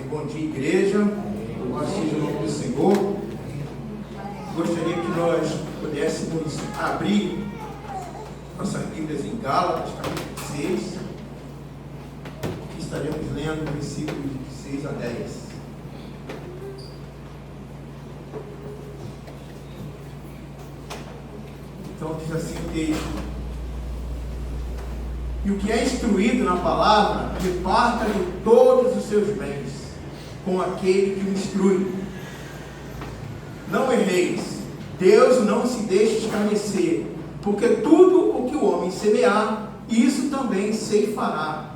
Bom dia, igreja. Louvado seja o nome do Senhor. Gostaria que nós pudéssemos abrir nossas Bíblias em Gálatas, capítulo 6. Aqui estaremos lendo versículos de 6 a 10. Então diz assim o texto: e o que é instruído na palavra, reparta-lhe todos os seus bens com aquele que o instrui. Não erreis, Deus não se deixa escarnecer, porque tudo o que o homem semear, isso também ceifará.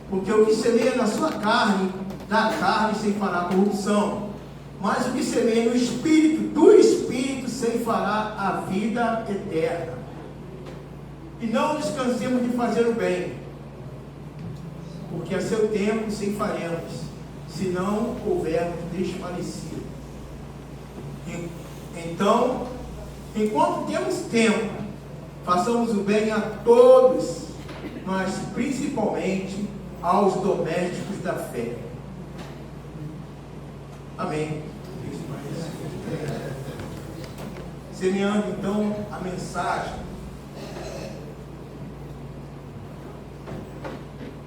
Porque o que semeia na sua carne, da carne ceifará corrupção, mas o que semeia no Espírito, do Espírito ceifará a vida eterna. E não nos cansemos de fazer o bem, porque a seu tempo ceifaremos, se não houvermos desfalecido. Então, enquanto temos tempo, façamos o bem a todos, mas principalmente aos domésticos da fé. Amém. Semeando então a mensagem,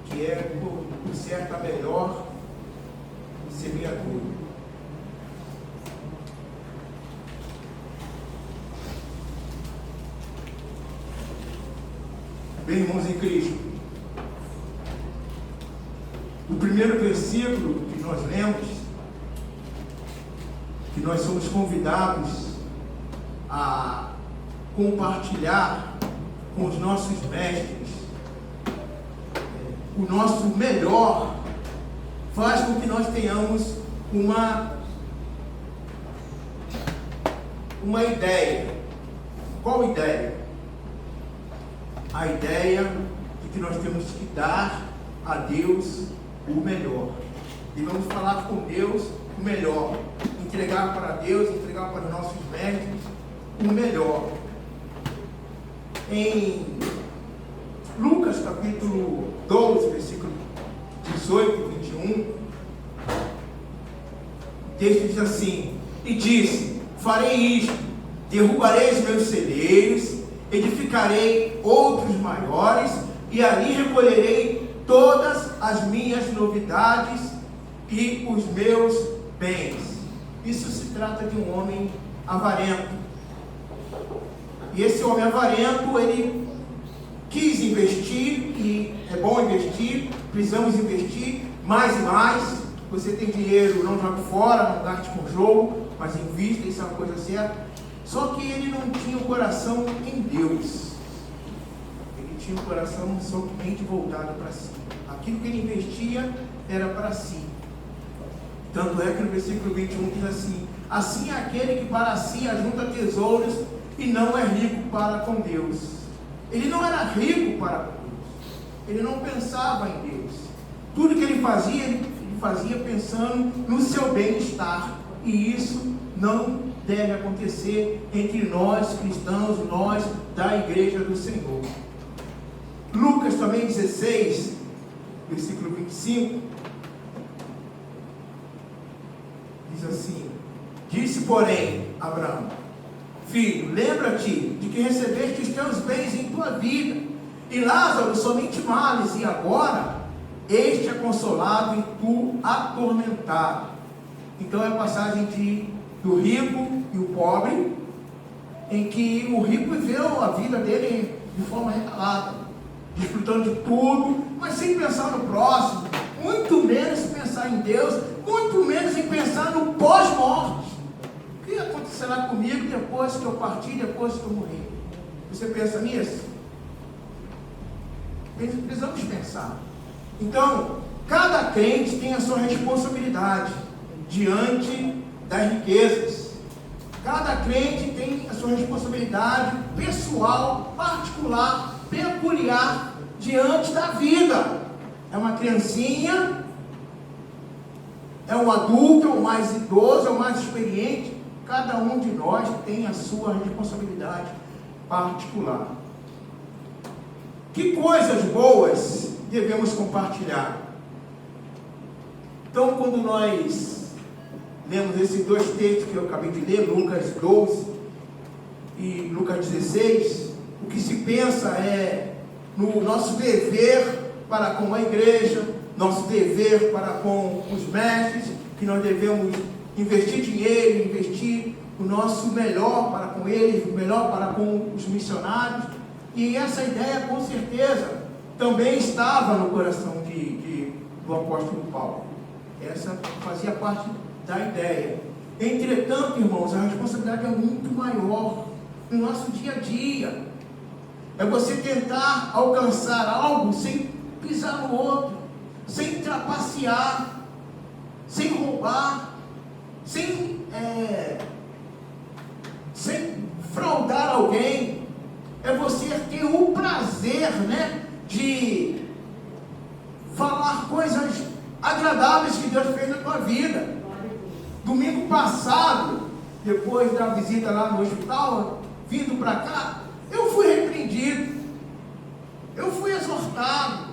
que é por certo a melhor semeadura. Bem, irmãos em Cristo, o primeiro versículo que nós lemos, que nós somos convidados a compartilhar com os nossos mestres o nosso melhor, faz com que nós tenhamos uma ideia. Qual ideia? A ideia de que nós temos que dar a Deus o melhor. E vamos falar com Deus o melhor. Entregar para Deus, entregar para os nossos mestres o melhor. Em Lucas capítulo 12, versículo 18 e 21, o texto diz assim: e disse: farei isto, derrubarei os meus celeiros, edificarei outros maiores, e ali recolherei todas as minhas novidades e os meus bens. Isso se trata de um homem avarento. E esse homem avarento, ele quis investir, e é bom investir, precisamos investir mais e mais. Você tem dinheiro, não jogue fora, não gaste com jogo, mas invista, isso é uma coisa certa. Só que ele não tinha o coração em Deus. Ele tinha o coração somente voltado para si. Aquilo que ele investia era para si. Tanto é que no versículo 21 diz assim: assim é aquele que para si ajunta tesouros e não é rico para com Deus. Ele não era rico para com Deus. Ele não pensava em Deus. Tudo que ele fazia pensando no seu bem-estar. E isso não deve acontecer entre nós cristãos, nós da igreja do Senhor. Lucas também 16, versículo 25, diz assim: disse, porém, Abraão: filho, lembra-te de que recebeste os teus bens em tua vida, e Lázaro somente males, e agora este é consolado e tu atormentado. Então é a passagem do rico e o pobre, em que o rico viveu a vida dele de forma regalada, desfrutando de tudo, mas sem pensar no próximo, muito menos pensar em Deus, muito menos em pensar no pós-morte. O que acontecerá comigo depois que eu partir, depois que eu morrer? Você pensa nisso? Precisamos pensar. Então, cada crente tem a sua responsabilidade diante das riquezas. Cada crente tem a sua responsabilidade pessoal, particular, peculiar, diante da vida. É uma criancinha, é um adulto, é o mais idoso, é o mais experiente. Cada um de nós tem a sua responsabilidade particular. Que coisas boas devemos compartilhar? Então, quando nós lemos esses dois textos que eu acabei de ler, Lucas 12 e Lucas 16, o que se pensa é no nosso dever para com a igreja, nosso dever para com os mestres, que nós devemos investir dinheiro, investir o nosso melhor para com eles, o melhor para com os missionários. E essa ideia, com certeza, também estava no coração do apóstolo Paulo. Essa fazia parte da ideia. Entretanto, irmãos, a responsabilidade é muito maior no nosso dia a dia. É você tentar alcançar algo sem pisar no outro, sem trapacear, sem roubar, sem fraudar alguém. É você ter o prazer, de falar coisas agradáveis que Deus fez na tua vida. Domingo passado, depois da visita lá no hospital, vindo para cá, eu fui repreendido, eu fui exortado,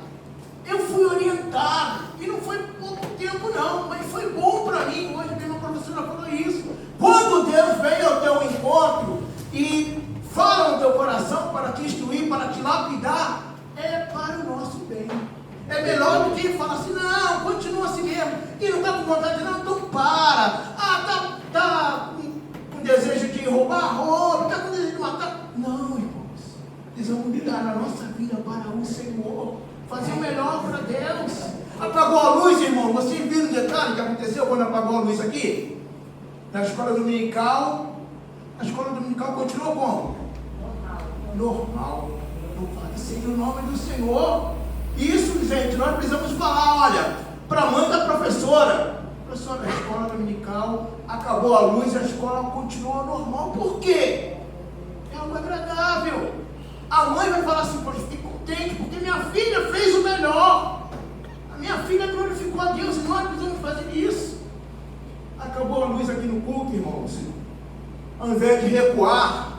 eu fui orientado, e não foi pouco tempo não, mas foi bom para mim. Hoje mesmo a professora falou isso. Quando Deus vem ao teu encontro e fala no teu coração para te instruir, para te lapidar, é para o nosso bem. É melhor do que falar assim, não, continua assim mesmo, e não está com vontade, não, então para. Está com desejo de roubar, rouba, está com desejo de matar. Não, irmãos, precisamos dar a nossa vida para o Senhor, fazer o melhor para Deus. Apagou a luz, irmão, vocês viram o detalhe que aconteceu quando apagou a luz aqui? Na escola dominical, a escola dominical continuou como? Normal. Louvado seja o nome do Senhor. Isso, gente, nós precisamos falar, olha, para a mãe da professora, a escola dominical acabou a luz e a escola continua normal. Por quê? É algo agradável. A mãe vai falar assim, poxa, fiquei contente, porque minha filha fez o melhor. A minha filha glorificou a Deus, e nós precisamos fazer isso. Acabou a luz aqui no culto, irmãos. Ao invés de recuar,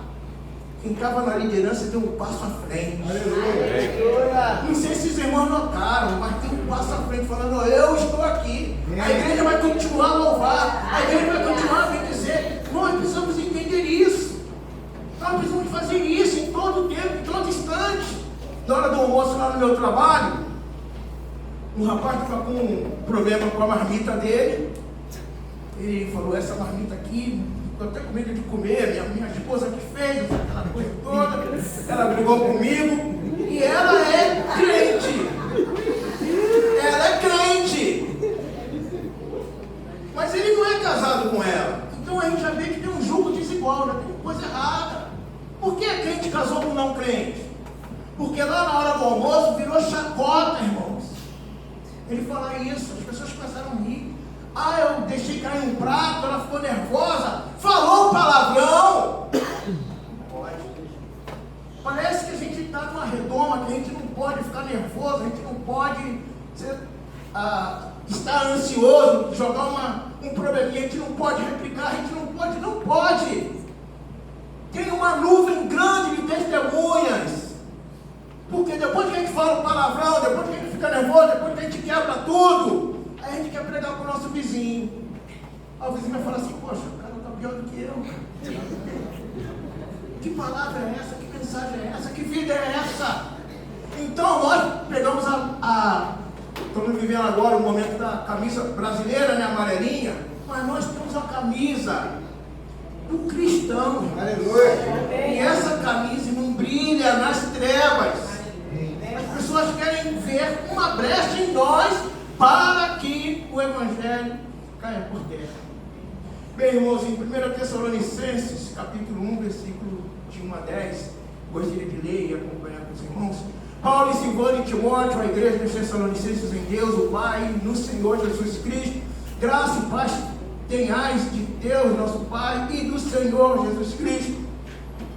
quem estava na liderança deu um passo à frente. Aleluia. Não sei se os irmãos notaram, mas tem um passo à frente, falando, eu estou aqui. A igreja vai continuar a louvar, a igreja vai continuar a bendizer. Nós precisamos entender isso. Nós precisamos fazer isso em todo tempo, em todo instante. Na hora do almoço lá no meu trabalho, um rapaz estava com um problema com a marmita dele. Ele falou, essa marmita aqui, estou até com medo de comer, minha esposa que fez, aquela coisa toda, ela brigou comigo, e ela é crente. Ela é crente. Mas ele não é casado com ela. Então a gente já vê que tem um julgo desigual, já tem coisa errada. Por que a crente casou com não crente? Porque lá na hora do almoço virou chacota, irmãos. Ele fala isso, as pessoas começaram a rir. Eu deixei cair um prato, ela ficou nervosa, falou palavrão. Parece que a gente está numa redoma, que a gente não pode ficar nervoso, a gente não pode estar ansioso, jogar um probleminha, a gente não pode replicar, a gente não pode. Tem uma nuvem grande de testemunhas. Porque depois que a gente fala palavrão, depois que a gente fica nervoso, depois que a gente quebra tudo, aí a gente quer pregar para o nosso vizinho. Aí o vizinho vai falar assim, poxa, o cara está pior do que eu. Que palavra é essa? Que mensagem é essa? Que vida é essa? Então nós pegamos estamos vivendo agora o momento da camisa brasileira, amarelinha, mas nós temos a camisa do cristão. Aleluia. E essa camisa não brilha nas trevas. As pessoas querem ver uma brecha em nós para que o Evangelho caia por terra. Bem, irmãos, em 1 Tessalonicenses, capítulo 1, versículo de 1 a 10, gostaria de ler e acompanhar com os irmãos. Paulo e Silvano e Timóteo, a igreja dos Tessalonicenses em Deus, o Pai, no Senhor Jesus Cristo, graça e paz tenhais de Deus, nosso Pai, e do Senhor Jesus Cristo.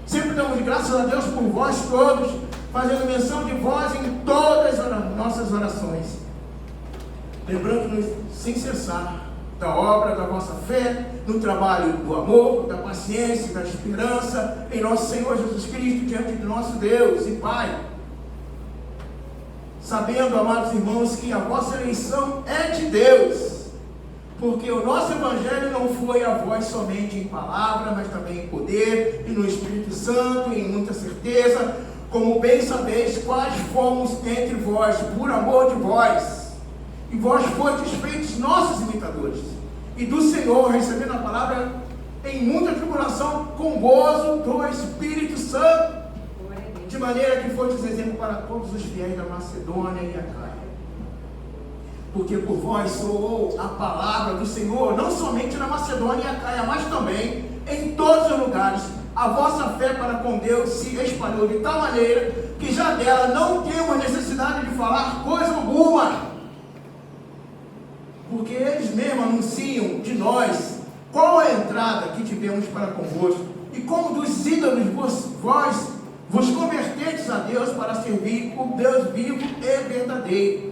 Sempre damos graças a Deus por vós todos, fazendo menção de vós em todas as nossas orações, lembrando-nos sem cessar da obra da vossa fé, no trabalho do amor, da paciência, da esperança, em nosso Senhor Jesus Cristo, diante de nosso Deus e Pai. Sabendo, amados irmãos, que a vossa eleição é de Deus, Porque o nosso Evangelho não foi a voz somente em palavra, mas também em poder, e no Espírito Santo, e em muita certeza, como bem sabeis quais fomos entre vós, por amor de vós. E vós fostes feitos nossos imitadores, e do Senhor, recebendo a palavra em muita tribulação, com gozo do Espírito Santo, de maneira que fostes exemplo para todos os fiéis da Macedônia e Acaia. Porque por vós soou a palavra do Senhor, não somente na Macedônia e Acaia, mas também em todos os lugares. A vossa fé para com Deus se espalhou de tal maneira que já dela não temos necessidade de falar coisa alguma. Porque eles mesmos anunciam de nós qual a entrada que tivemos para convosco, e como dos ídolos vós vos convertedes a Deus para servir o Deus vivo e verdadeiro,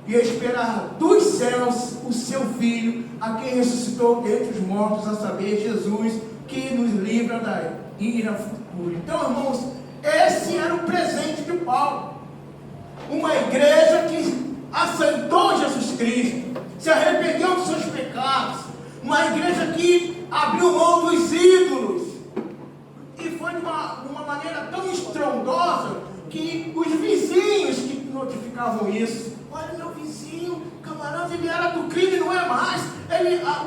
e esperar dos céus o seu Filho, a quem ressuscitou dentre os mortos, a saber, Jesus, que nos livra da ira futura. Então, irmãos, esse era o presente de Paulo. Uma igreja que aceitou Jesus Cristo, se arrependeu dos seus pecados, uma igreja que abriu mão dos ídolos, e foi de uma maneira tão estrondosa que os vizinhos que notificavam isso. Olha, meu vizinho, o camarada, ele era do crime, não é mais.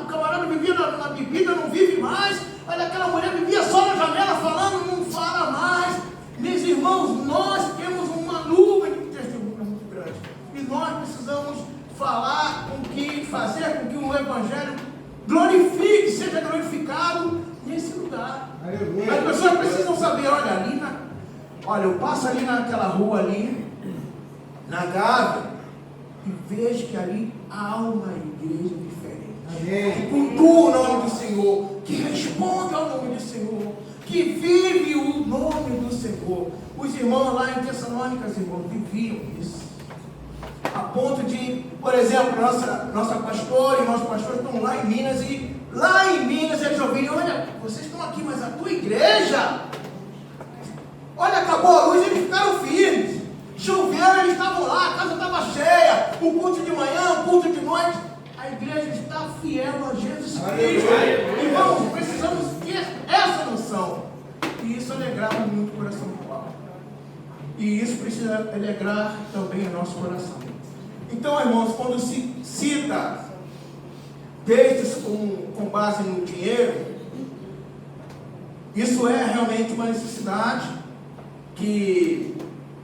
O camarada vivia na bebida, não vive mais. Olha, aquela mulher vivia só na janela falando, não fala mais. Meus irmãos, nós temos uma nuvem de testemunho muito grande. E nós precisamos fazer com que o Evangelho glorifique, seja glorificado nesse lugar. As pessoas precisam saber, olha, eu passo ali naquela rua ali, na Gávea, e vejo que ali há uma igreja diferente, que cultua o nome do Senhor, que responde ao nome do Senhor, que vive o nome do Senhor. Os irmãos lá em Tessalônica, irmãos, viviam isso, a ponto de, por exemplo, nossa pastora e nosso pastor estão lá em Minas, e lá em Minas eles ouviram: olha, vocês estão aqui, mas a tua igreja, olha, acabou a luz, eles ficaram firmes. Choveu, eles estavam lá, a casa estava cheia, o culto de manhã, o culto de noite, a igreja está fiel a Jesus Cristo. Irmãos, precisamos ter essa noção, e isso alegrava muito o coração do Paulo, e isso precisa alegrar também o nosso coração. Então, irmãos, quando se cita textos com base no dinheiro, isso é realmente uma necessidade que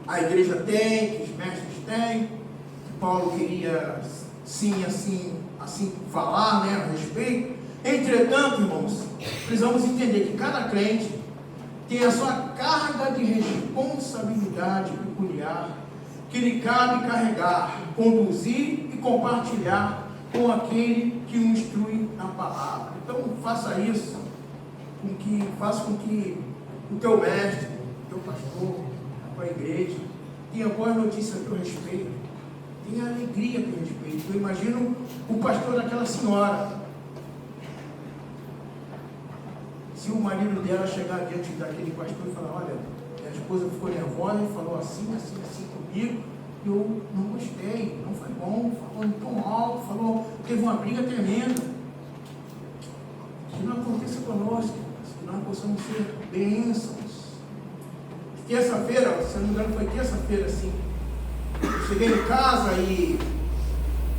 a igreja tem, que os mestres têm, que Paulo queria sim, assim falar, né, a respeito. Entretanto, irmãos, precisamos entender que cada crente tem a sua carga de responsabilidade peculiar, que lhe cabe carregar, conduzir e compartilhar com aquele que o instrui na palavra. Então, faça isso, faça com que o teu mestre, o teu pastor, a igreja tenha boas notícias a teu respeito, tenha alegria a teu respeito. Eu imagino o pastor daquela senhora, se o marido dela chegar diante daquele pastor e falar: olha, minha esposa ficou nervosa e falou assim comigo, eu não gostei, não foi bom, falou tão alto, teve uma briga tremenda. Que não aconteça conosco, que nós possamos ser bênçãos. Terça-feira, se não me engano, foi terça-feira, assim, eu cheguei em casa e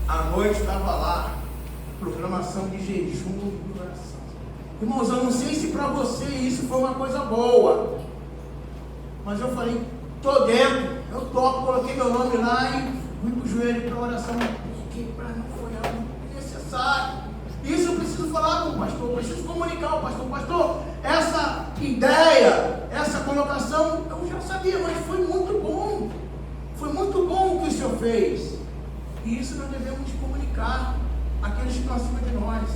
à noite estava lá, programação de jejum e oração. Irmãos, eu não sei se para você isso foi uma coisa boa, mas eu falei: estou dentro, eu toco, coloquei meu nome lá e fui para o joelho para a oração, porque para mim foi algo necessário. Isso eu preciso falar com o pastor, eu preciso comunicar ao pastor: pastor, essa ideia, essa colocação, eu já sabia, mas foi muito bom o que o senhor fez. E isso nós devemos comunicar àqueles que estão acima de nós,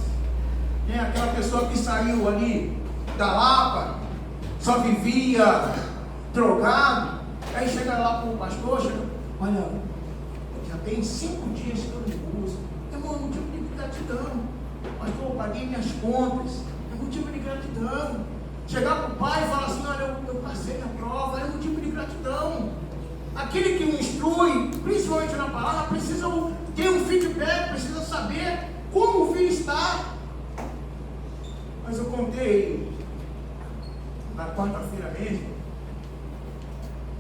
né? Aquela pessoa que saiu ali da Lapa, só vivia drogado, aí chega lá para o pastor, olha, já tem 5 dias que eu não uso. Irmão, é motivo de gratidão. Pastor, eu paguei minhas contas, é motivo de gratidão. Chegar para o pai e falar assim: olha, eu passei na prova, é motivo de gratidão. Aquele que o instrui, principalmente na palavra, precisa ter um feedback, precisa saber como o filho está. Mas eu contei na quarta-feira mesmo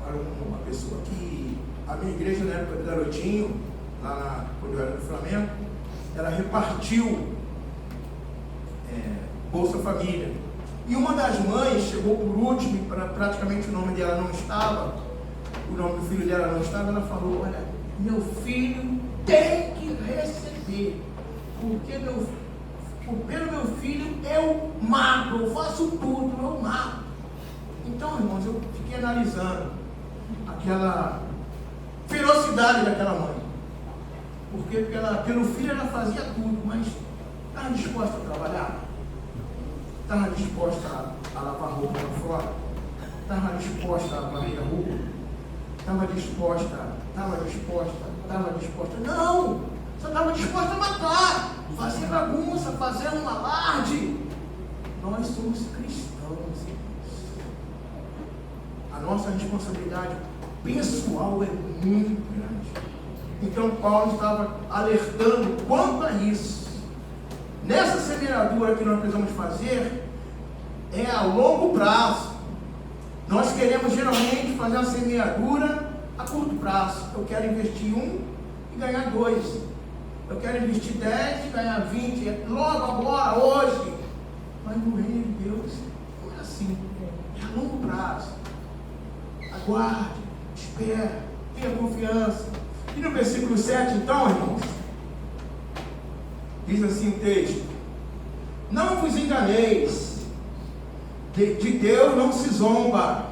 para uma pessoa que a minha igreja, na época do garotinho, quando eu era do Flamengo, ela repartiu Bolsa Família. E uma das mães chegou por último, praticamente o nome dela não estava, o nome do filho dela não estava, ela falou: olha, meu filho tem que receber, porque pelo meu filho eu mato, eu faço tudo, eu mato. Então, irmãos, eu fiquei analisando aquela ferocidade daquela mãe. Porque pelo filho ela fazia tudo, mas estava disposta a trabalhar? Estava disposta a lavar roupa lá fora? Estava disposta a varrer a rua? Estava disposta? Não! Só estava disposta a matar, fazer bagunça, fazer um alarde. Nós somos cristãos, irmãos. A nossa responsabilidade pessoal é muito grande. Então Paulo estava alertando quanto a isso. Nessa semeadura que nós precisamos fazer é a longo prazo. Nós queremos geralmente fazer a semeadura a curto prazo. Eu quero investir 1 e ganhar 2. Eu quero investir 10 e ganhar 20. Logo agora, hoje. Mas no reino de Deus não é assim. É a longo prazo. Aguarde, espere, tenha confiança. E no versículo 7, então, irmãos, diz assim o texto: não vos enganeis, de Deus não se zomba.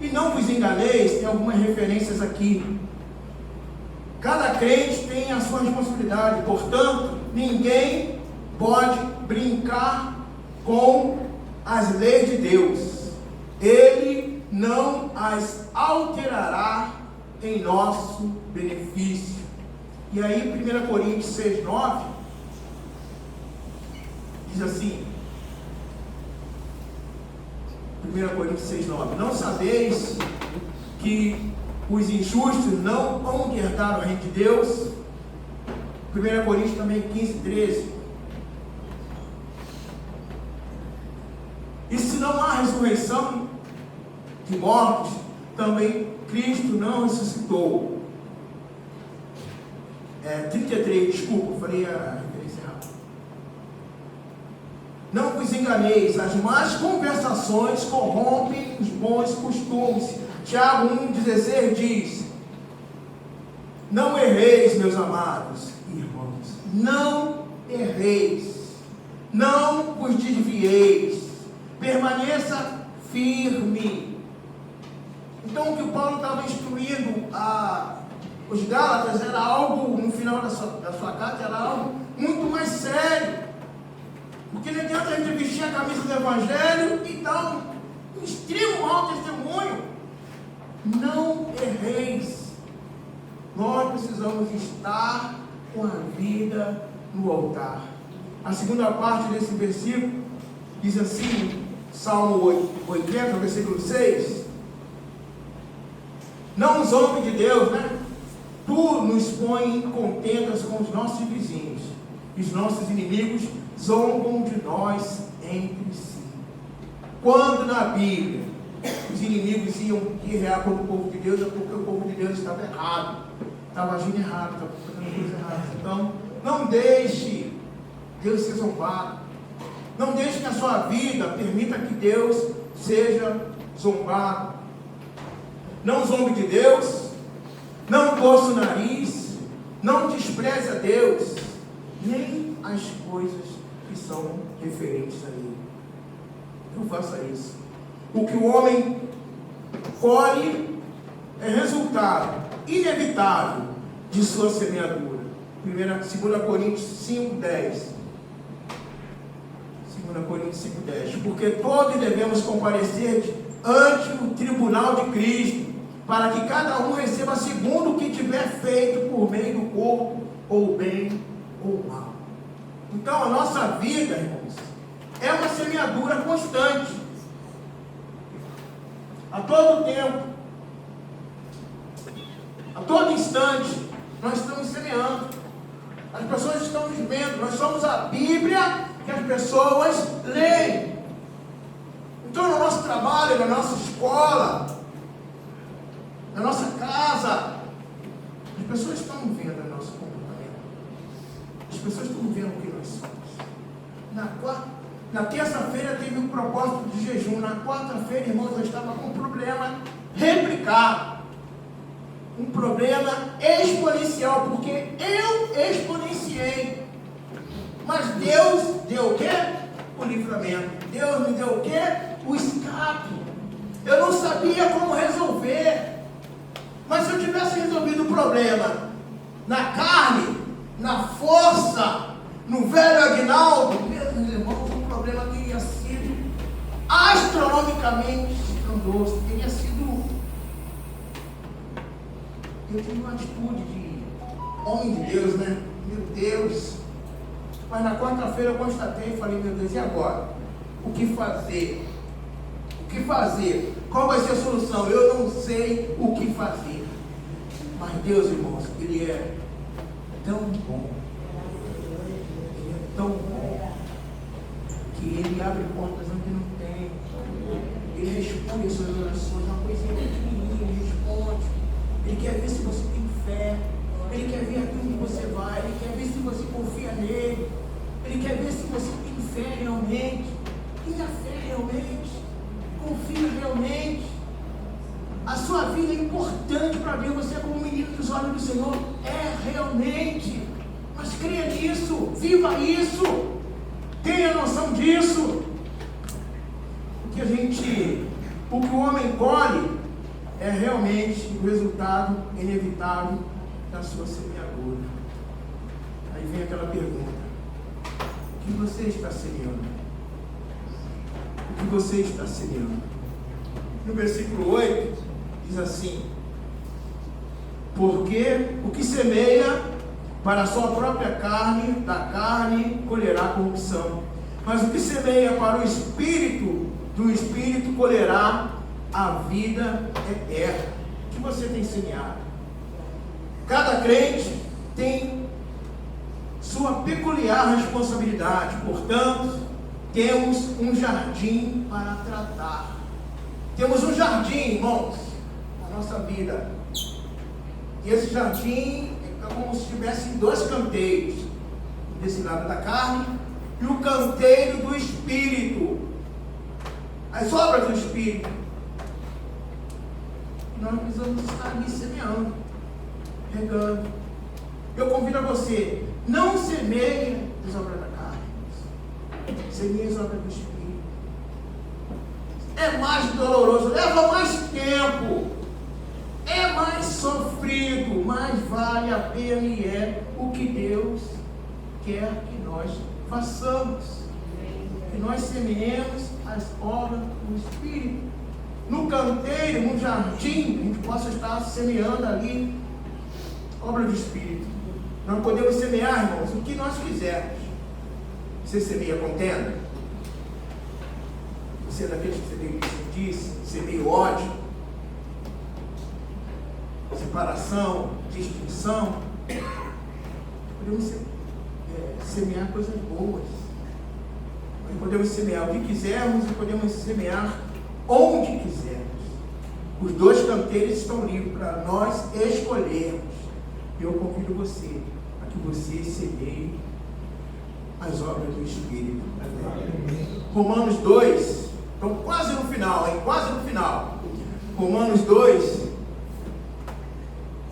E não vos enganeis, tem algumas referências aqui. Cada crente tem a sua responsabilidade, portanto, ninguém pode brincar com as leis de Deus. Ele não as alterará em nosso benefício. E aí 1 Coríntios 6:9 diz assim, 1 Coríntios 6:9: não sabeis que os injustos não vão herdar o reino de Deus? 1 Coríntios também 15:13: e se não há ressurreição de mortos, também Cristo não ressuscitou. 33, desculpa, falei a referência errada. Não vos enganeis, as más conversações corrompem os bons costumes. Tiago 1,16 diz: não erreis, meus amados irmãos, não erreis, não vos desvieis, permaneça firme. Então o que o Paulo estava instruindo os Gálatas era algo, no final da sua carta, era algo muito mais sério. Porque não adianta a gente vestir a camisa do Evangelho e dar um extremo mau testemunho. Não erreis. Nós precisamos estar com a vida no altar. A segunda parte desse versículo diz assim, Salmo 80, versículo 6: não zombe de Deus, né? Tu nos põe em contendas com os nossos vizinhos, e os nossos inimigos zombam de nós entre si. Quando na Bíblia os inimigos iam guerrear contra o povo de Deus, é porque o povo de Deus estava errado, estava agindo errado, estava fazendo coisas erradas. Então, não deixe Deus ser zombado. Não deixe que a sua vida permita que Deus seja zombado. Não zombe de Deus, não torça o nariz, não despreze a Deus, nem as coisas que são referentes a Ele. Não faça isso. O que o homem colhe é resultado inevitável de sua semeadura. 2 Coríntios 5:10. 2 Coríntios 5:10. Porque todos devemos comparecer ante o tribunal de Cristo, para que cada um receba segundo o que tiver feito por meio do corpo, ou bem ou mal. Então a nossa vida, irmãos, é uma semeadura constante. A todo tempo, a todo instante, nós estamos semeando. As pessoas estão nos vendo. Nós somos a Bíblia que as pessoas leem. Então, no nosso trabalho, na nossa escola, na nossa casa, as pessoas estão vendo o nosso comportamento. As pessoas estão vendo o que nós somos. Na terça-feira teve um propósito de jejum. Na quarta-feira, irmãos, eu estava com um problema replicado. Um problema exponencial, porque eu exponenciei. Mas Deus deu o quê? O livramento. Deus me deu o quê? O escape. Eu não sabia como resolver. Mas se eu tivesse resolvido o problema na carne, na força, no velho Aguinaldo, meus irmãos, o problema teria sido astronomicamente estrondoso. Teria sido... Eu tive uma atitude de homem de Deus, né? Meu Deus. Mas na quarta-feira eu constatei e falei, meu Deus, e agora? O que fazer? O que fazer? Qual vai ser a solução? Eu não sei o que fazer. Mas Deus, irmãos, Ele é tão bom. Ele é tão bom. Que Ele abre portas onde não tem. Ele responde as suas orações. Uma coisinha pequenininha, Ele responde. Ele quer ver se você tem fé. Ele quer ver aquilo que você vai. Ele quer ver se você confia nele. Ele quer ver se você tem fé realmente. Tenha fé realmente. Confia realmente. A sua vida é importante para Deus. Você é como um menino dos olhos do Senhor. É realmente. Mas creia nisso. Viva isso. Tenha noção disso. O que o homem colhe é realmente o resultado inevitável da sua semeadura. Aí vem aquela pergunta: o que você está semeando? O que você está semeando? No versículo 8 diz assim: porque o que semeia para a sua própria carne, da carne colherá corrupção, mas o que semeia para o Espírito, do Espírito colherá a vida eterna. O que você tem semeado? Cada crente tem sua peculiar responsabilidade. Portanto, temos um jardim para tratar. Temos um jardim, irmãos, na nossa vida. E esse jardim é como se tivesse dois canteiros, desse lado da carne e o canteiro do Espírito, as obras do Espírito. Nós precisamos estar ali semeando, regando. Eu convido a você, não semeie as obras da carne, semeie as obras do Espírito. É mais doloroso, leva mais tempo, é mais sofrido, mas vale a pena e é o que Deus quer que nós façamos. Que nós semeemos as obras do Espírito. No canteiro, no jardim, a gente possa estar semeando ali obra do Espírito. Nós podemos semear, irmãos, o que nós quisermos. Você semeia contenda? Você é daqueles que semeia disse, semeia ódio, separação, distinção. Podemos semear coisas boas. Nós podemos semear o que quisermos e podemos semear onde quisermos. Os dois canteiros estão livres para nós escolhermos. Eu convido você a que você semeie as obras do Espírito. Romanos 2, então quase no final, hein? Quase no final. Romanos 2,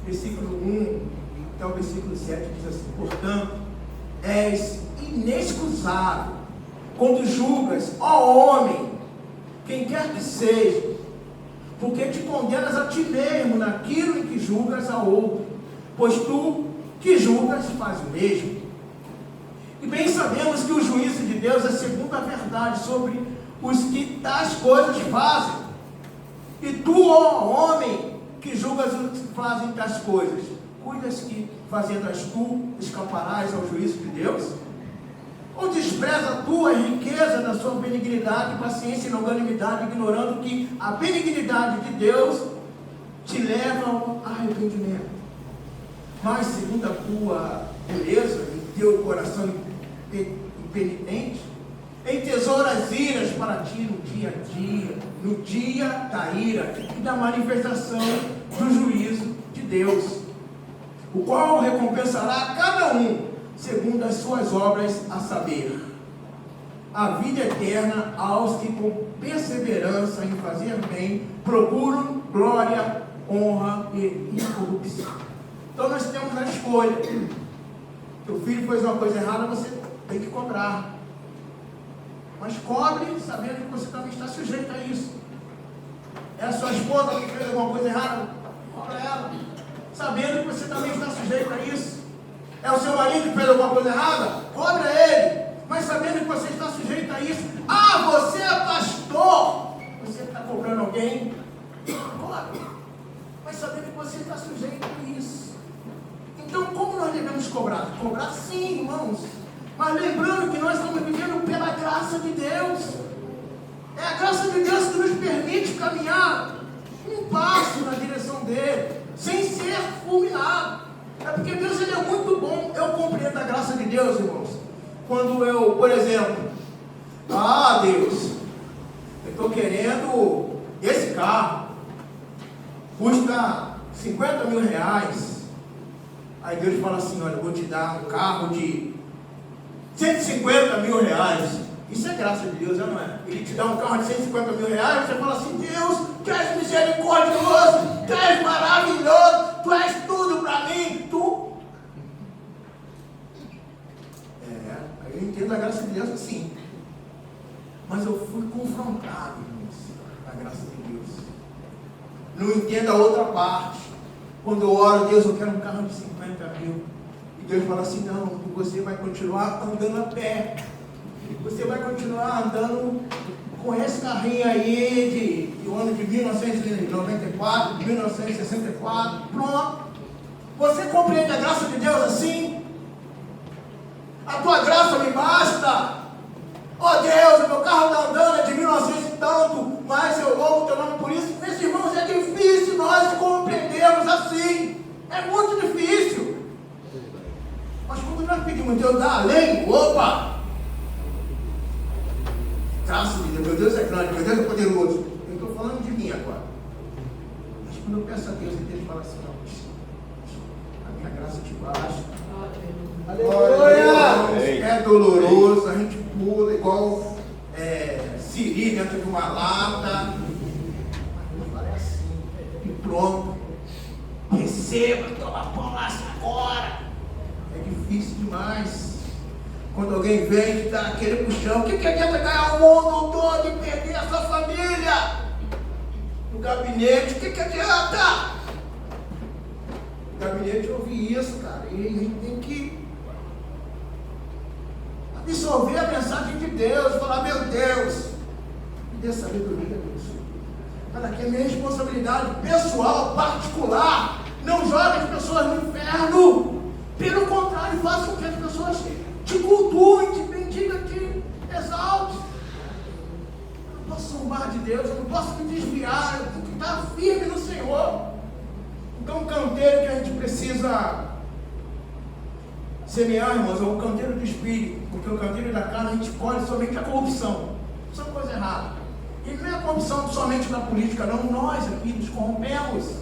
versículo 1 até o versículo 7 diz assim: portanto, és inexcusável quando julgas, ó homem, quem quer que seja, porque te condenas a ti mesmo naquilo em que julgas a outro, pois tu que julgas faz o mesmo. E bem sabemos que o juízo de Deus é segundo a verdade sobre os que tais coisas fazem. E tu, ó homem, que julgas os que fazem tais coisas, cuidas que, fazendo-as tu, escaparás ao juízo de Deus? Ou despreza tu a riqueza da sua benignidade, paciência e longanimidade, ignorando que a benignidade de Deus te leva ao arrependimento? Mas segundo a tua beleza teu coração impenitente, entesoura as iras para ti no dia a dia, no dia da ira e da manifestação do juízo de Deus, o qual recompensará a cada um segundo as suas obras, a saber, a vida eterna aos que com perseverança em fazer bem procuram glória, honra e incorrupção. Então nós temos a escolha. Teu filho fez uma coisa errada, você tem que cobrar. Mas cobre sabendo que você também está sujeito a isso. É a sua esposa que fez alguma coisa errada? Cobra ela. Sabendo que você também está sujeito a isso. É o seu marido que fez alguma coisa errada? Cobra ele. Mas sabendo que você está sujeito a isso. Ah, você é pastor. Você está cobrando alguém? Cobre. Mas sabendo que você está sujeito a isso. Então, como nós devemos cobrar? Cobrar sim, irmãos. Mas lembrando que nós estamos vivendo pela graça de Deus. É a graça de Deus que nos permite caminhar um passo na direção dele, sem ser fulminado. É porque Deus, ele é muito bom. Eu compreendo a graça de Deus, irmãos. Quando eu, por exemplo, Deus, eu estou querendo esse carro, custa 50 mil reais. Aí Deus fala assim: olha, eu vou te dar um carro de 150 mil reais. Isso é graça de Deus, não é? Ele te dá um carro de 150 mil reais, você fala assim: Deus, tu és misericordioso, tu és maravilhoso, tu és tudo para mim, eu entendo a graça de Deus assim. Mas eu fui confrontado, irmãos, na graça de Deus. Não entendo a outra parte. Quando eu oro, Deus, eu quero um carro de 50 mil. E Deus fala assim: não, você vai continuar andando a pé. Você vai continuar andando com esse carrinho aí do ano de 1994, de 1964. Pronto. Você compreende a graça de Deus assim? A tua graça me basta. Oh Deus, meu carro está andando, é de 1900 e tanto, mas eu louvo o teu nome por isso. Meus irmãos, é difícil nós compreendermos assim. É muito difícil. Mas quando nós pedimos Deus dar além, opa! Graça de Deus, meu Deus é grande, meu Deus é poderoso. Eu estou falando de mim agora. Mas quando eu peço a Deus, Deus fala assim: não, a minha graça te basta. Aleluia! É doloroso, a gente pula igual siri dentro de uma lata. Mas fala assim, e pronto. Receba, toma posse agora. É difícil demais. Quando alguém vem e dá aquele puxão, o que adianta ganhar o mundo todo e perder a sua família? No gabinete, o que adianta? No gabinete eu ouvi isso, cara, e a gente tem que absorver a mensagem de Deus, falar: meu Deus, me dê sabedoria, Deus. Para que a minha responsabilidade pessoal, particular, não jogue as pessoas no inferno. Pelo contrário, faça com que as pessoas te cultuem, te bendigam, te exaltem. Eu não posso zombar de Deus, eu não posso me desviar, eu tenho que estar firme no Senhor. Então, o canteiro que a gente precisa semear, irmãos, é o canteiro do Espírito, porque o canteiro da carne a gente colhe somente a corrupção. Isso é uma coisa errada. E não é a corrupção somente da política, não. Nós aqui nos corrompemos.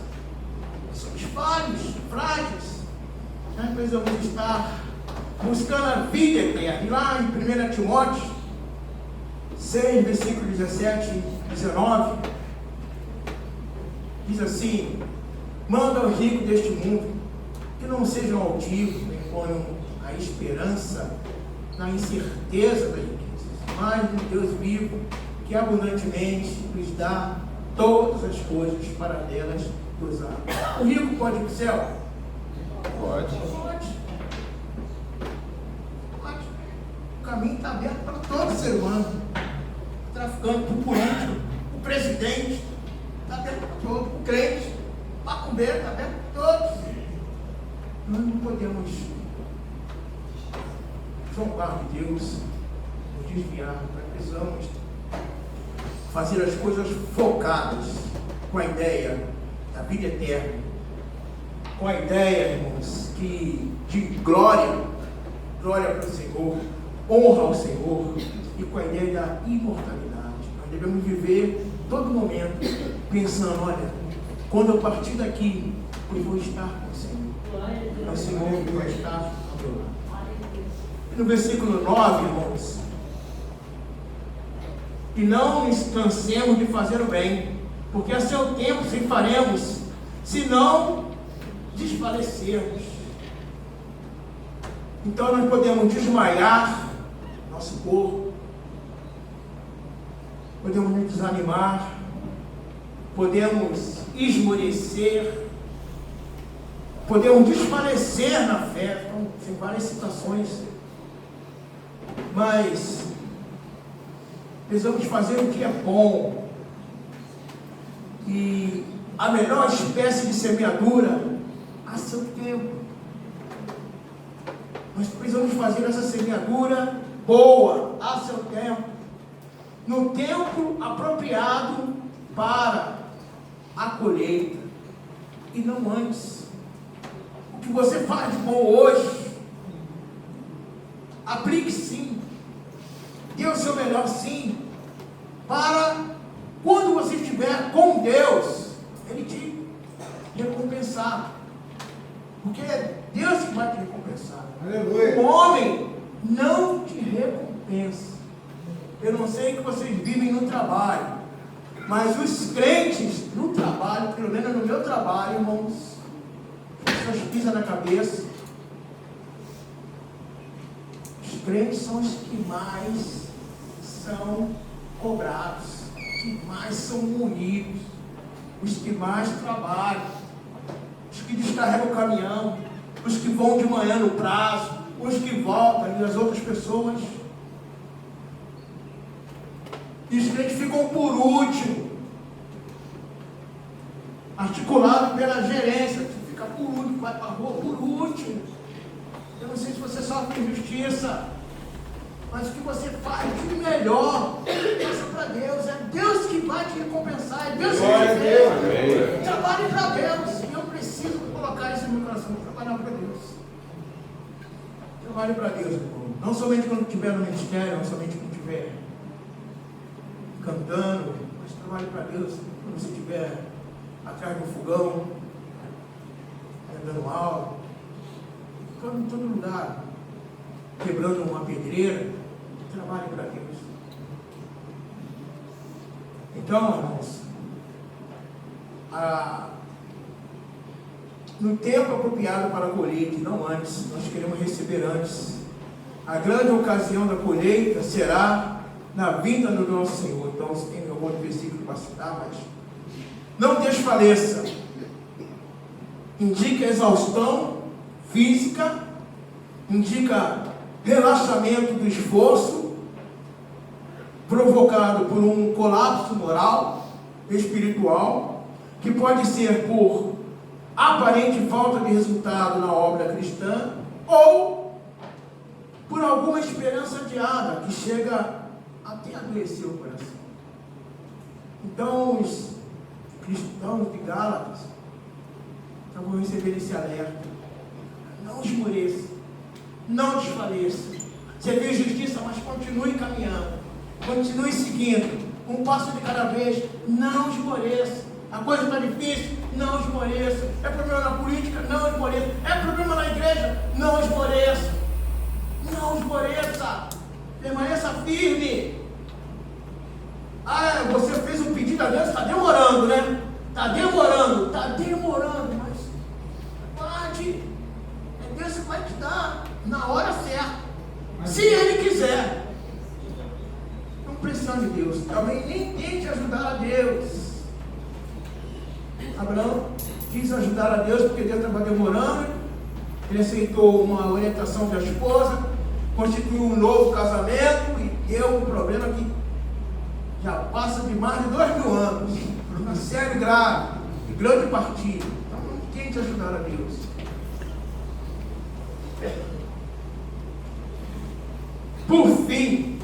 Somos falhos, frágeis. Nós precisamos estar buscando a vida eterna. E lá em 1 Timóteo 6, versículo 17 e 19, diz assim: manda aos ricos deste mundo que não sejam altivos, nem ponham a esperança na incerteza das riquezas, mas no Deus vivo, que abundantemente lhes dá todas as coisas para delas gozar. O rico pode ir para o céu? Pode. O caminho está aberto para todo ser humano. O traficante, o político, o presidente, está aberto para todos. O crente, o macumbeiro, está aberto para todos. Nós não podemos zombar de Deus, nos desviar. Nós precisamos fazer as coisas focadas com a ideia da vida eterna, com a ideia, irmãos, de glória glória para o Senhor, honra ao Senhor e com a ideia da imortalidade. Nós devemos viver todo momento pensando, olha, quando eu partir daqui, eu vou estar com o Senhor. O Senhor vai estar ao meu lado. E no versículo 9, irmãos, e não nos cansemos de fazer o bem, porque a seu tempo se faremos, se não desfalecermos. Então nós podemos desmaiar nosso corpo, podemos nos desanimar, podemos esmorecer, podemos desfalecer na fé. Então, tem várias citações, mas precisamos fazer o que é bom. E a melhor espécie de semeadura a seu tempo. Nós precisamos fazer essa semeadura boa a seu tempo, no tempo apropriado para a colheita, e não antes. O que você faz de bom hoje, aplique sim, dê o seu melhor sim, para quando você estiver com Deus, Ele te recompensar, porque é Deus que vai te recompensar. Aleluia. O homem não te recompensa. Eu não sei que vocês vivem no trabalho, mas os crentes no trabalho, pelo menos no meu trabalho, irmãos, as pessoas pisam na cabeça. Os crentes são os que mais são cobrados, os que mais são moídos, os que mais trabalham, os que descarregam o caminhão, os que vão de manhã no prazo, os que voltam, e as outras pessoas. E os crentes ficam por último, articulado pela gerência, fica por último, vai para a rua por último. Eu não sei se você sofre injustiça, mas o que você faz de melhor, faça para Deus. É Deus que vai te recompensar, é Deus que te fez. Trabalhe para Deus. E eu preciso colocar isso no meu coração, trabalhar para Deus. Trabalhe para Deus, irmão. Não somente quando estiver no ministério, não somente quando estiver cantando, mas trabalhe para Deus quando você estiver atrás do fogão, dando aula, ficando em todo lugar, quebrando uma pedreira. Trabalhe para Deus. Então, irmãos, no tempo apropriado para a colheita, não antes, nós queremos receber antes. A grande ocasião da colheita será na vinda do nosso Senhor. Então, você tem um outro versículo para citar, mas não desfaleça. Indica exaustão física, indica relaxamento do esforço, provocado por um colapso moral, espiritual, que pode ser por aparente falta de resultado na obra cristã, ou por alguma esperança adiada, que chega até adoecer o coração. Então, os cristãos de Gálatas vão receber esse alerta: não esmoreça, não desfaleça. Você vê justiça, mas continue caminhando, continue seguindo, um passo de cada vez. Não esmoreça. A coisa está difícil, não esmoreça. É problema na política, não esmoreça. É problema na igreja, não esmoreça. Não esmoreça. Permaneça firme. Você fez um pedido a Deus, está demorando, né? Está demorando, mas pode. É Deus que vai te dar na hora certa, se Ele quiser. Não precisa de Deus. Também nem tente ajudar a Deus. Abraão quis ajudar a Deus porque Deus estava demorando. Ele aceitou uma orientação da esposa, constituiu um novo casamento e deu um problema que já passa de mais de 2000 anos, uma série grave, de grande partido. Então não tente ajudar a Deus. Por fim,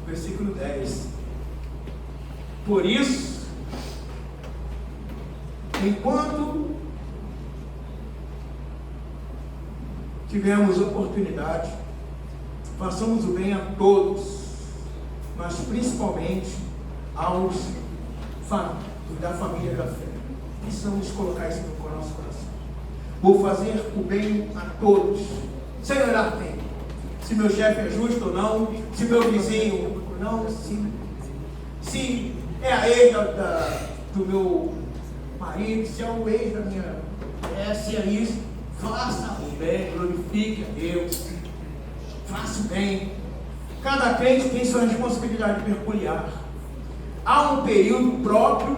versículo 10. Por isso, tivemos oportunidade, façamos o bem a todos, mas principalmente aos da família da fé. Precisamos colocar isso no nosso coração. Vou fazer o bem a todos, sem olhar quem. Se meu chefe é justo ou não, se meu vizinho ou não, se é a ex do meu marido, se é o ex da minha, se é isso, faça o bem, glorifique a Deus, faça o bem. Cada crente tem sua responsabilidade peculiar. Há um período próprio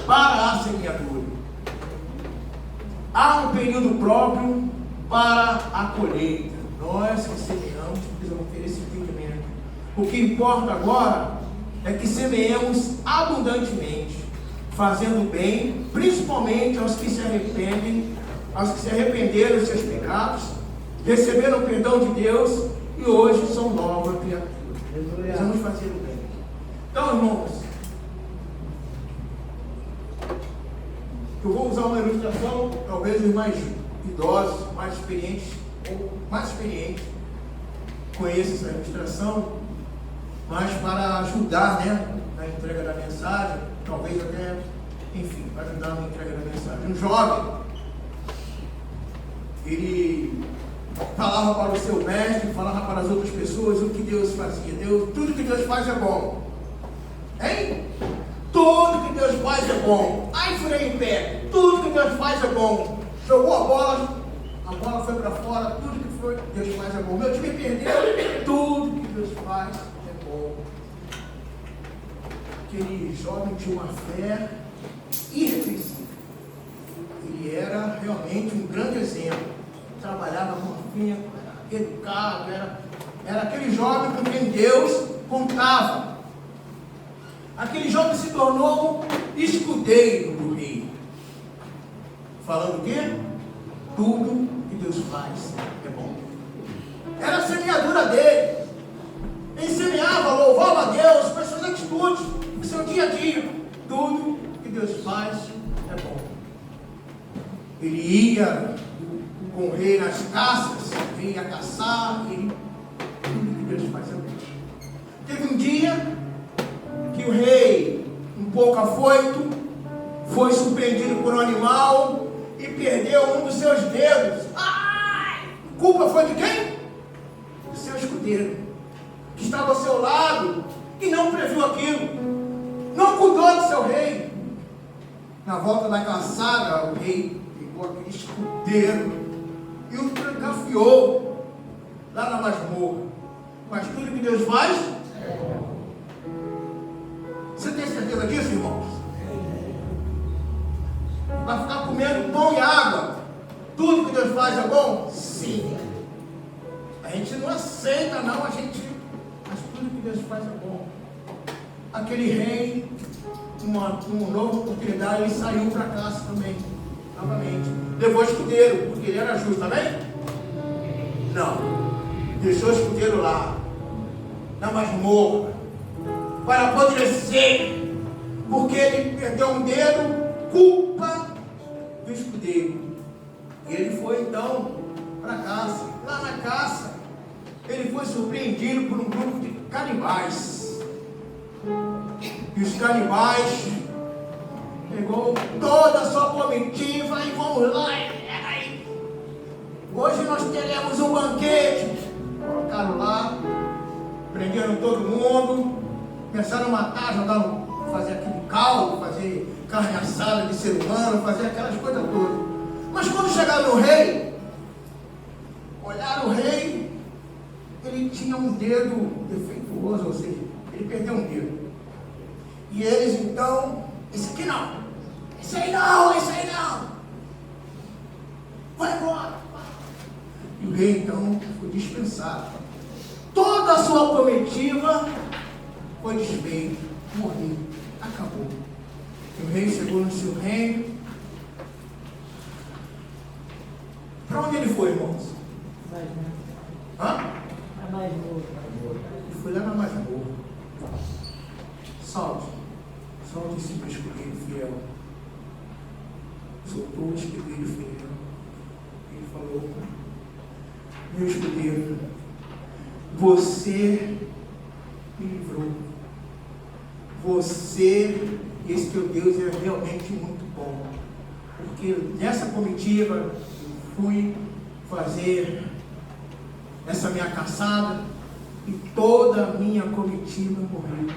para a semeadura. Há um período próprio para a colheita. Nós que semeamos precisamos ter esse entendimento. O que importa agora é que semeemos abundantemente, fazendo bem, principalmente aos que se arrependem, aos que se arrependeram dos seus pecados, receberam o perdão de Deus e hoje são nova criatura. Precisamos fazer o bem. Então, irmãos, eu vou usar uma ilustração, talvez os mais idosos, mais experientes, conheçam essa ilustração, mas para ajudar, na entrega da mensagem, talvez até, enfim, para ajudar na entrega da mensagem. Um jovem, ele falava para o seu mestre, falava para as outras pessoas o que Deus fazia. Tudo que Deus faz é bom. Hein? Tudo que Deus faz é bom. Ai, furei em pé. Tudo que Deus faz é bom. Jogou a bola foi para fora. Tudo que Deus faz é bom. Meu time perdeu. Tudo que Deus faz é bom. Aquele jovem tinha uma fé irrepreensível. Ele era realmente um grande exemplo. Trabalhava com afinco, era educado, era aquele jovem com quem Deus contava. Aquele jovem se tornou escudeiro do rei. Falando o quê? Tudo que Deus faz é bom. Era a semeadura dele. Ele semeava, louvava a Deus com as suas atitudes, com o seu dia a dia. Tudo que Deus faz é bom. Ele ia com o rei nas caças, ele ia caçar, tudo que Deus faz é bom. Teve um dia que o rei, um pouco afoito, foi surpreendido por um animal e perdeu um dos seus dedos. Ai! A culpa foi de quem? Do seu escudeiro, que estava ao seu lado e não previu aquilo, não cuidou do seu rei. Na volta da caçada, o rei pegou aquele escudeiro e o trancafiou lá na masmorra. Mas tudo que Deus faz, você tem certeza disso, irmãos? Vai ficar comendo pão e água. Tudo que Deus faz é bom? Sim. A gente não aceita, não. Mas tudo que Deus faz é bom. Aquele rei, uma nova oportunidade, ele saiu para caça também. Novamente. Levou o escudeiro, porque ele era justo, também? Não. Deixou o escudeiro lá, na masmorra, para apodrecer, porque ele perdeu um dedo, culpa do escudeiro. E ele foi então para a caça. Lá na caça, ele foi surpreendido por um grupo de canibais. E os canibais pegou toda a sua comitiva e vamos lá. Hoje nós teremos um banquete. Colocaram lá, prenderam todo mundo, começaram a matar, fazer aquele caldo, fazer carne assada de ser humano, fazer aquelas coisas todas. Mas quando chegaram no rei, olharam o rei, ele tinha um dedo defeituoso, ou seja, ele perdeu um dedo. E eles então, esse aqui não, esse aí não, vai embora. E o rei então foi dispensado. Toda a sua comitiva foi desfeita, morreu, acabou. E o rei chegou no seu reino. Para onde ele foi, irmãos? Na masmorra. Ele foi lá na masmorra. Salte esse escolhido fiel. Soltou o escolhido fiel. Ele falou: meu escudeiro, você me livrou. Você, esse teu Deus é realmente muito bom. Porque nessa comitiva eu fui fazer essa minha caçada e toda a minha comitiva morreu.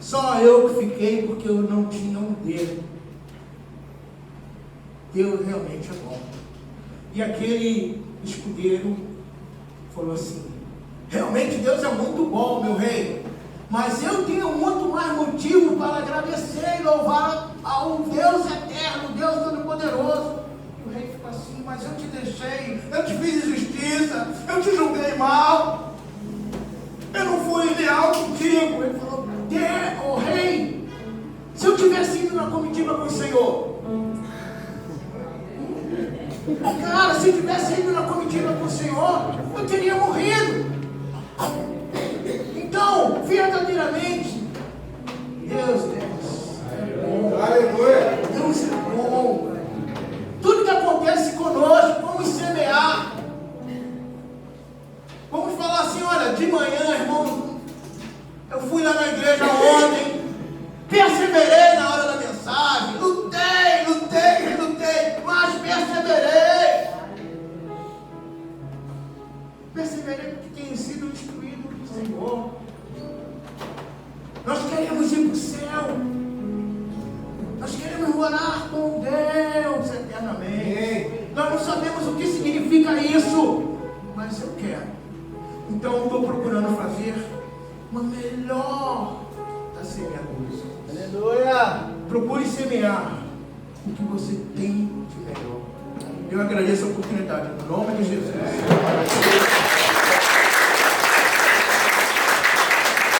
Só eu que fiquei porque eu não tinha um dedo. Deus realmente é bom. E aquele escudeiro falou assim: realmente Deus é muito bom, meu rei, mas eu tenho muito mais motivo para agradecer e louvar ao Deus eterno, Deus Todo-Poderoso. E o rei ficou assim: mas eu te deixei, eu te fiz injustiça, eu te julguei mal, eu não fui leal contigo. Ele falou: ô rei, se eu tivesse ido na comitiva com o Senhor, cara, se eu tivesse ido na comitiva com o Senhor, eu teria morrido. Então, verdadeiramente, Deus é bom. Aleluia. Deus é bom. Tudo que acontece conosco, vamos semear. Vamos falar assim: olha, de manhã, irmão, eu fui lá na igreja ontem, perseverei na hora da mensagem, lutei, mas perseverei. Perseverei porque tenho sido instruído do Senhor. Nós queremos ir para o céu. Nós queremos morar com Deus eternamente. Nós não sabemos o que significa isso, mas eu quero. Então eu estou procurando fazer uma melhor da semeadura. Aleluia! Procure semear o que você tem de melhor. Eu agradeço a oportunidade, em nome de Jesus.